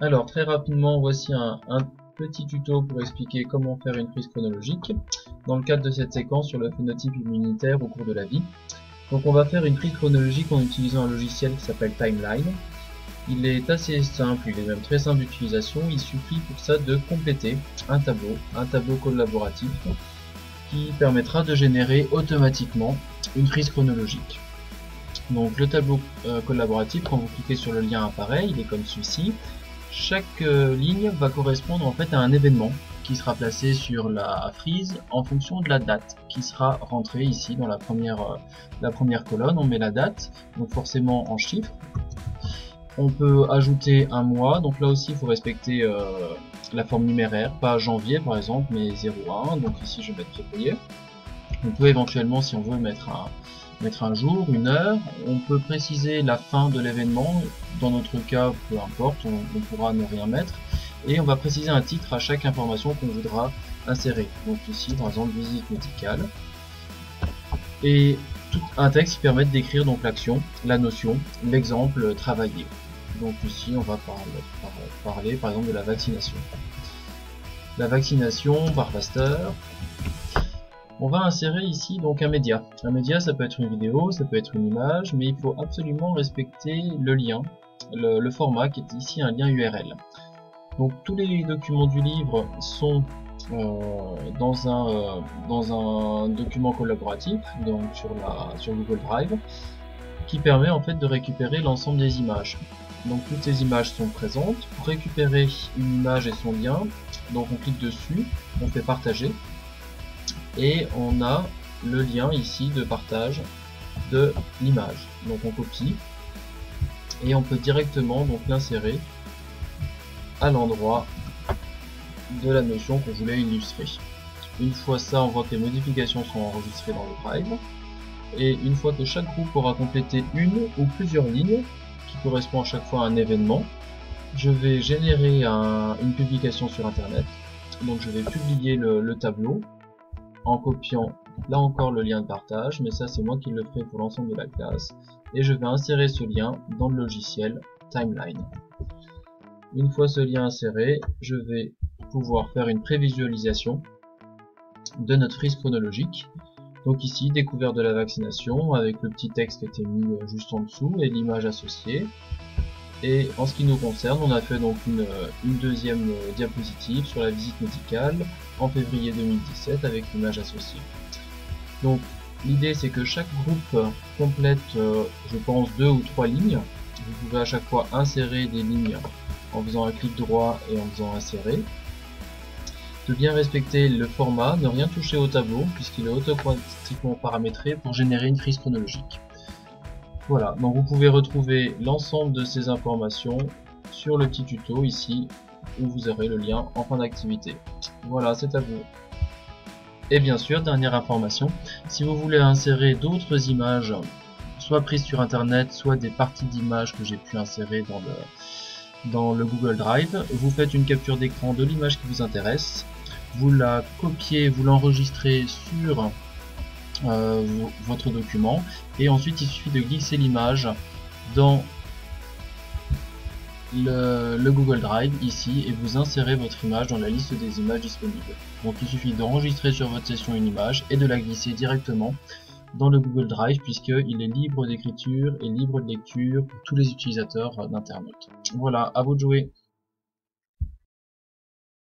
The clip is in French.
Alors très rapidement, voici un petit tuto pour expliquer comment faire une prise chronologique dans le cadre de cette séquence sur le phénotype immunitaire au cours de la vie. Donc on va faire une prise chronologique en utilisant un logiciel qui s'appelle Timeline. Il est assez simple, il est même très simple d'utilisation, il suffit pour ça de compléter un tableau collaboratif qui permettra de générer automatiquement une frise chronologique. Donc le tableau collaboratif, quand vous cliquez sur le lien apparaît, il est comme celui-ci. Chaque ligne va correspondre en fait à un événement qui sera placé sur la frise en fonction de la date qui sera rentrée ici dans la première colonne. On met la date, donc forcément en chiffres. On peut ajouter un mois, donc là aussi il faut respecter la forme numéraire, pas janvier par exemple, mais 01, donc ici je vais mettre février. On peut éventuellement, si on veut, mettre un jour, une heure. On peut préciser la fin de l'événement, dans notre cas, peu importe, on pourra ne rien mettre. Et on va préciser un titre à chaque information qu'on voudra insérer. Donc ici, par exemple, visite médicale. Et tout un texte qui permet d'écrire donc l'action, la notion, l'exemple travailler. Donc ici, on va parler par exemple de la vaccination. La vaccination par Pasteur. On va insérer ici donc un média. Un média, ça peut être une vidéo, ça peut être une image, mais il faut absolument respecter le lien, le format qui est ici un lien URL. Donc tous les documents du livre sont dans un document collaboratif, donc sur Google Drive, qui permet en fait de récupérer l'ensemble des images. Donc toutes ces images sont présentes. Pour récupérer une image et son lien, donc on clique dessus, on fait partager. Et on a le lien ici de partage de l'image. Donc on copie et on peut directement donc l'insérer à l'endroit de la notion qu'on voulait illustrer. Une fois ça, on voit que les modifications sont enregistrées dans le Drive. Et une fois que chaque groupe aura complété une ou plusieurs lignes, qui correspond à chaque fois à un événement, je vais générer une publication sur Internet. Donc je vais publier le tableau en copiant là encore le lien de partage, mais ça c'est moi qui le ferai pour l'ensemble de la classe, et je vais insérer ce lien dans le logiciel Timeline. Une fois ce lien inséré, je vais pouvoir faire une prévisualisation de notre frise chronologique. Donc ici, découverte de la vaccination, avec le petit texte qui était mis juste en dessous, et l'image associée. Et en ce qui nous concerne, on a fait donc une deuxième diapositive sur la visite médicale en février 2017 avec l'image associée. Donc l'idée c'est que chaque groupe complète, je pense, 2 ou 3 lignes. Vous pouvez à chaque fois insérer des lignes en faisant un clic droit et en faisant insérer. De bien respecter le format, ne rien toucher au tableau puisqu'il est automatiquement paramétré pour générer une frise chronologique. Voilà, donc vous pouvez retrouver l'ensemble de ces informations sur le petit tuto ici, où vous aurez le lien en fin d'activité. Voilà, c'est à vous. Et bien sûr, dernière information, si vous voulez insérer d'autres images, soit prises sur internet, soit des parties d'images que j'ai pu insérer dans le Google Drive, vous faites une capture d'écran de l'image qui vous intéresse, vous la copiez, vous l'enregistrez sur votre document, et ensuite il suffit de glisser l'image dans le Google Drive ici et vous insérez votre image dans la liste des images disponibles. Donc il suffit d'enregistrer sur votre session une image et de la glisser directement dans le Google Drive puisqu'il est libre d'écriture et libre de lecture pour tous les utilisateurs d'internet. Voilà, à vous de jouer.